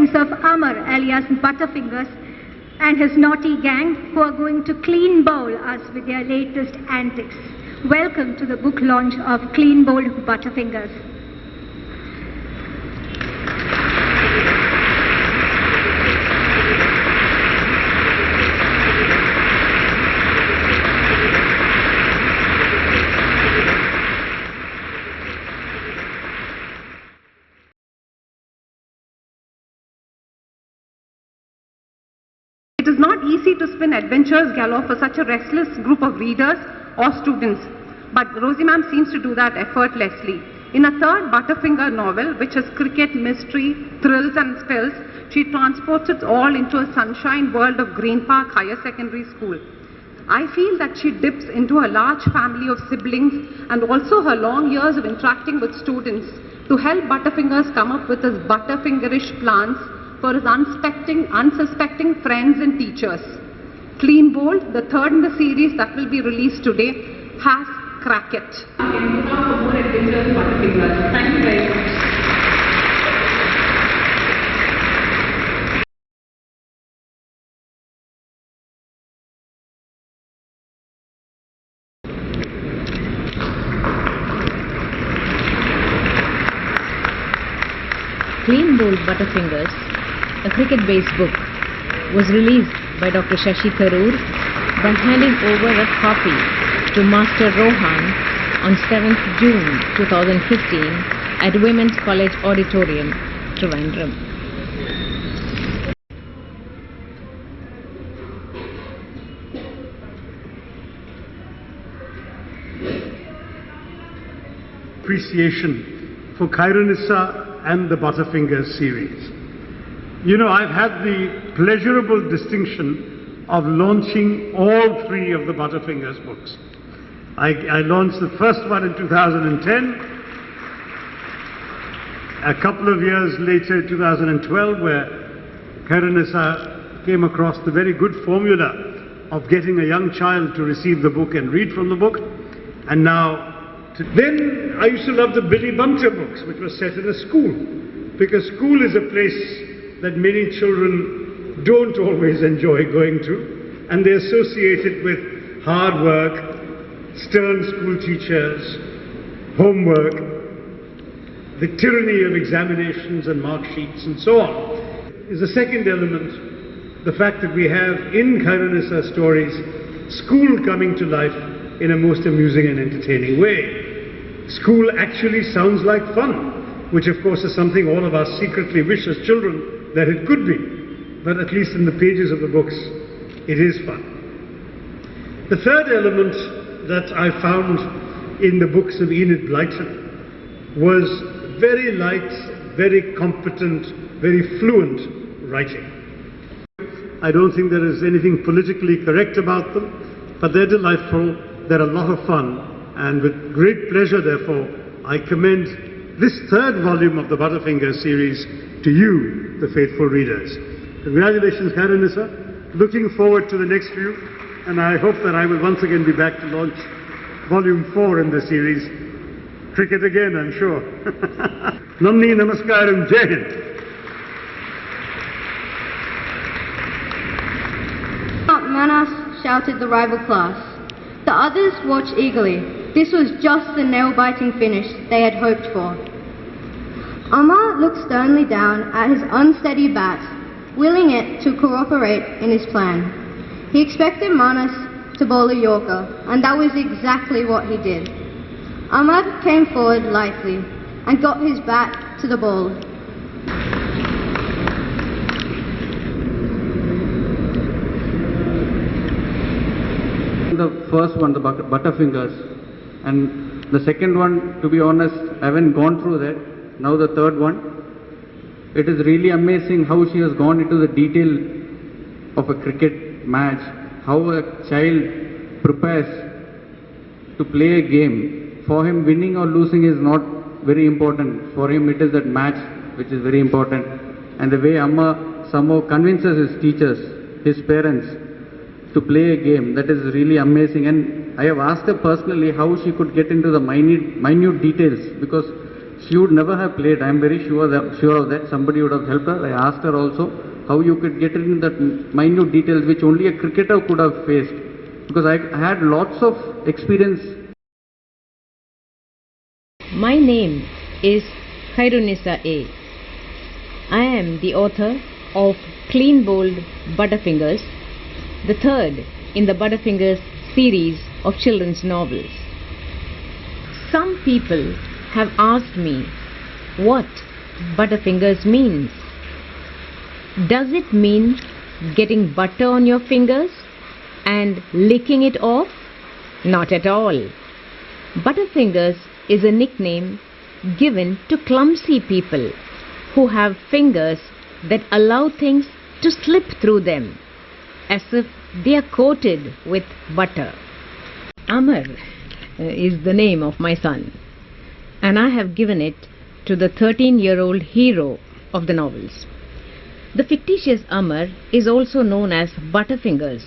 presence of Amar alias Butterfingers and his naughty gang, who are going to clean bowl us with their latest antics. Welcome to the book launch of Clean Bowl Butterfingers. It is not easy to spin adventures galore for such a restless group of readers or students, but Rosie ma'am seems to do that effortlessly. In a third Butterfinger novel, which is cricket, mystery, thrills and spills, she transports it all into a sunshine world of Green Park Higher Secondary School. I feel that she dips into a large family of siblings and also her long years of interacting with students to help Butterfingers come up with his Butterfingerish plans for his unsuspecting friends and teachers. Clean Bowl, the third in the series that will be released today, has crack it. Thank you very much. Clean Bowl Butterfingers, a cricket-based book, was released by Dr. Shashi Tharoor by handing over a copy to Master Rohan on 7th June 2015 at Women's College Auditorium, Trivandrum. Appreciation for Khyrunnisa and the Butterfingers series. You know, I've had the pleasurable distinction of launching all three of the Butterfingers books. I launched the first one in 2010, a couple of years later, 2012, where Khyrunnisa came across the very good formula of getting a young child to receive the book and read from the book, and now then I used to love the Billy Bunter books, which were set in a school, because school is a place that many children don't always enjoy going to, and they associate it with hard work, stern school teachers, homework, the tyranny of examinations and mark sheets and so on. Is the second element, the fact that we have in Khyrunnisa stories school coming to life in a most amusing and entertaining way. School actually sounds like fun, which of course is something all of us secretly wish as children that it could be, but at least in the pages of the books it is fun. The third element that I found in the books of Enid Blyton was very light, very competent, very fluent writing. I don't think there is anything politically correct about them, but they're delightful, they're a lot of fun, and with great pleasure, therefore, I commend this third volume of the Butterfingers series to you, the faithful readers. Congratulations, Khyrunnisa. Looking forward to the next few, and I hope that I will once again be back to launch volume 4 in the series. Cricket again, I'm sure. Namni Namaskaram, Jai Hind. Manas, shouted the rival class. The others watched eagerly. This was just the nail-biting finish they had hoped for. Amar looked sternly down at his unsteady bat, willing it to cooperate in his plan. He expected Manas to bowl a Yorker, and that was exactly what he did. Amar came forward lightly and got his bat to the ball. The first one, the Butterfingers, and the second one, to be honest, I haven't gone through that. Now the third one. It is really amazing how she has gone into the detail of a cricket match, how a child prepares to play a game. For him, winning or losing is not very important. For him, it is that match which is very important. And the way Amma somehow convinces his teachers, his parents, to play a game, that is really amazing. And I have asked her personally how she could get into the minute details, because she would never have played. I am very sure of that. Somebody would have helped her. I asked her also how you could get in that minute details which only a cricketer could have faced. Because I had lots of experience. My name is Khyrunnisa A. I am the author of Clean Bowled Butterfingers, the third in the Butterfingers series of children's novels. Some people have asked me what Butterfingers means. Does it mean getting butter on your fingers and licking it off? Not at all. Butterfingers is a nickname given to clumsy people who have fingers that allow things to slip through them as if they are coated with butter. Amar is the name of my son, and I have given it to the 13-year-old hero of the novels. The fictitious Amar is also known as Butterfingers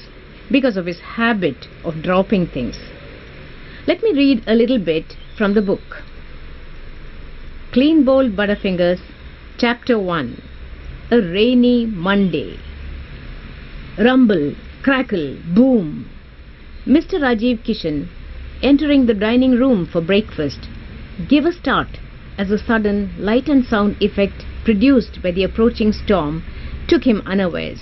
because of his habit of dropping things. Let me read a little bit from the book. Clean Bowled Butterfingers, Chapter 1. A rainy Monday. Rumble, crackle, boom. Mr. Rajiv Kishan, entering the dining room for breakfast, gave a start as a sudden light and sound effect produced by the approaching storm took him unawares.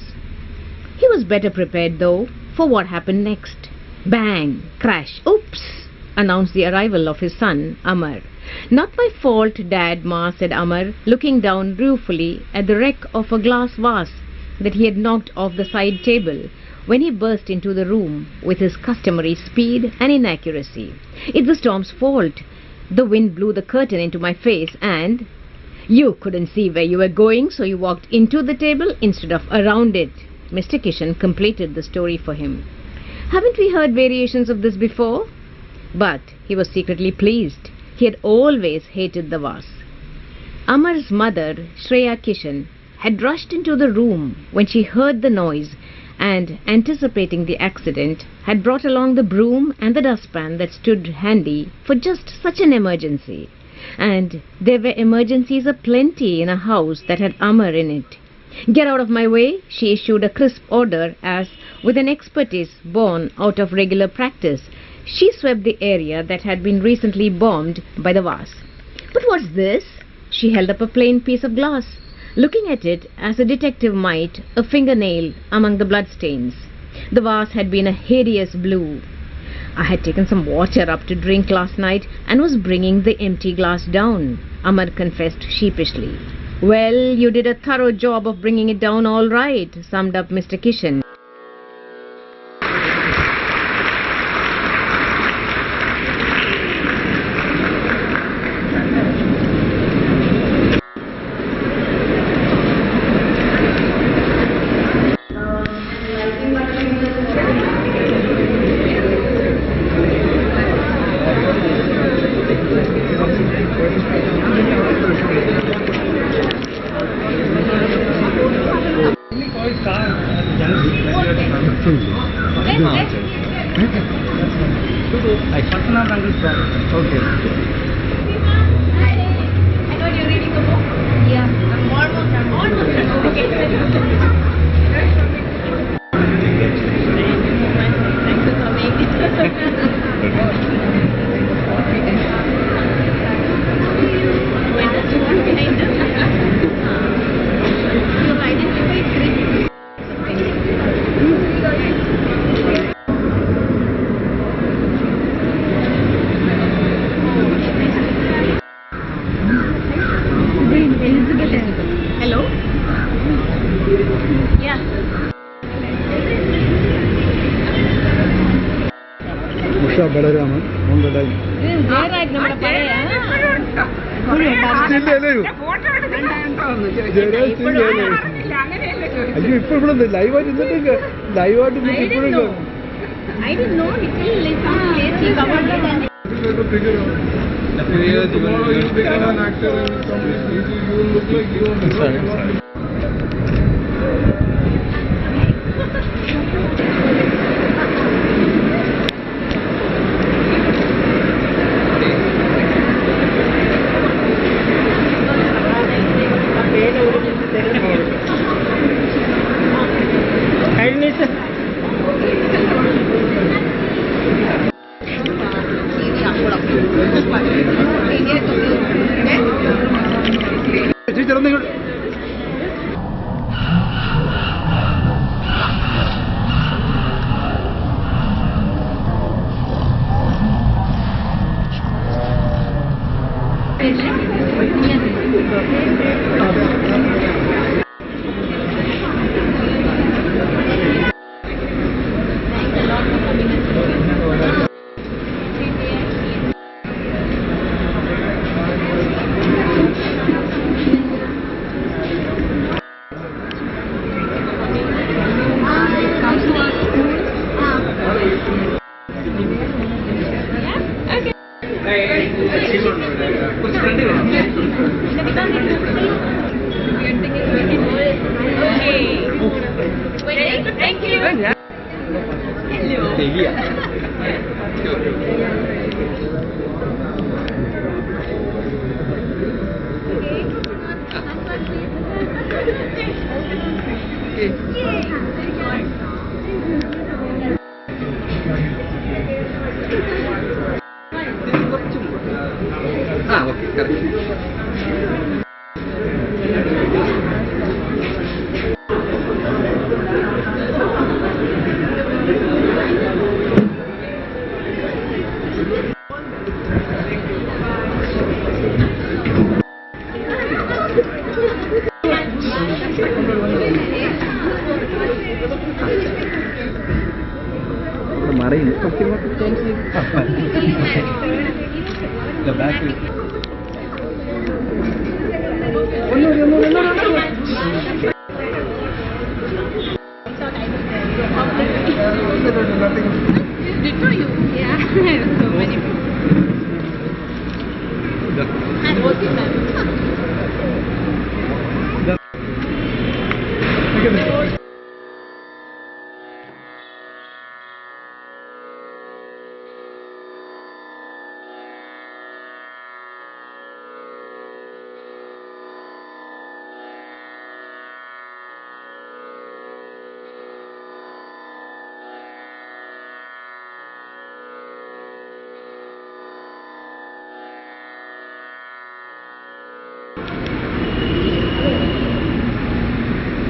He was better prepared, though, for what happened next. Bang! Crash! Oops! Announced the arrival of his son, Amar. Not my fault, Dad, Ma, said Amar, looking down ruefully at the wreck of a glass vase that he had knocked off the side table when he burst into the room with his customary speed and inaccuracy. It's the storm's fault. The wind blew the curtain into my face and... You couldn't see where you were going, so you walked into the table instead of around it. Mr. Kishan completed the story for him. Haven't we heard variations of this before? But he was secretly pleased. He had always hated the vase. Amar's mother, Shreya Kishan, had rushed into the room when she heard the noise and, anticipating the accident, had brought along the broom and the dustpan that stood handy for just such an emergency. And there were emergencies aplenty in a house that had Amar in it. Get out of my way, she issued a crisp order as, with an expertise born out of regular practice, she swept the area that had been recently bombed by the vase. But what's this? She held up a plain piece of glass, looking at it as a detective might a fingernail among the bloodstains. The vase had been a hideous blue. I had taken some water up to drink last night and was bringing the empty glass down, Amar confessed sheepishly. Well, you did a thorough job of bringing it down all right, summed up Mr. Kishan. I didn't know. He covered it. Tomorrow you become an actor and you will look like you. Sorry.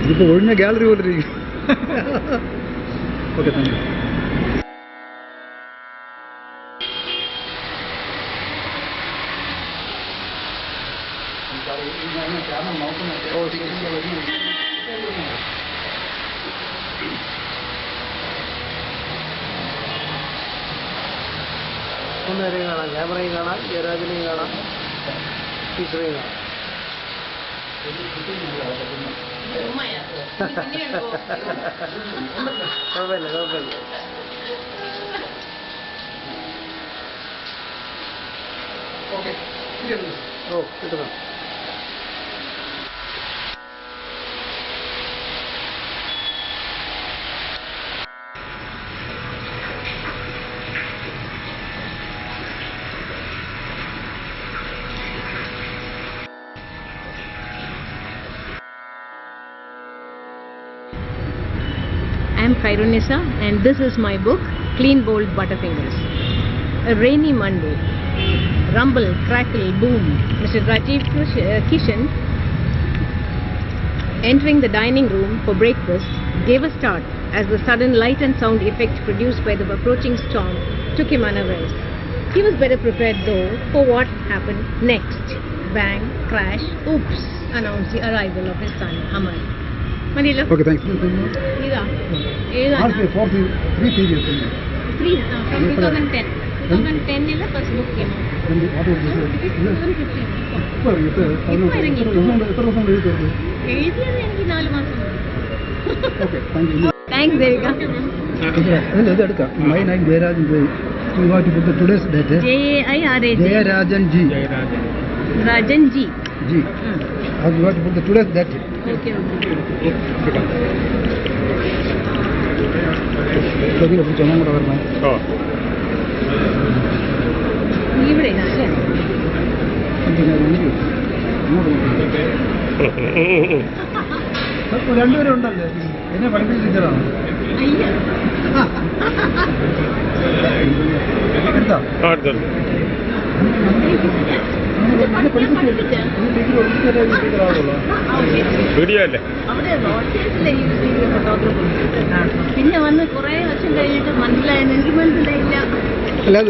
ഇതിപ്പോൾ ഒഴിഞ്ഞ gallery പോലെ ഇരിക്കും. Okay, thank you. മൂന്നുപേരെയും കാണാം, ക്യാമറയും കാണാം, ജയരാജനെയും കാണാം, ടീച്ചറെയും കാണാം. കുഴപ്പമില്ല, കുഴപ്പമില്ല. ഓ, കിട്ടുന്നു. I am Khyrunnisa and this is my book, Clean Bold Butterfingers. A rainy Monday. Rumble, crackle, boom. Mr. Rajiv Kishan, entering the dining room for breakfast, gave a start as the sudden light and sound effect produced by the approaching storm took him unawares. He was better prepared though for what happened next. Bang, crash, oops, announced the arrival of his son, Amar. Manila. Okay, thanks. From 2010. 2010 first book came out. എഴുതിയത് എനിക്ക് 4 മാസം. Thanks, Devika. ഇതെടുക്കാം. My name is Jayarajan Ji. You want to put the today's date? Jayarajan Ji. Rajan Ji. Ji. You want to put the today's date? Okay. ചോദ്യം ചോദ്യം കൂടെ വരണം. ഇവിടെ രണ്ടുപേരും ഉണ്ടല്ലേ? എന്നെ പഠിപ്പിച്ച ടീച്ചറാണ്. എടുത്താ വീഡിയോ അല്ലേ? പിന്നെ വന്ന് കുറെ വർഷം കഴിഞ്ഞിട്ട് മനസ്സിലായെന്ന് എനിക്ക് മനസ്സിലായില്ല. അല്ലാതെ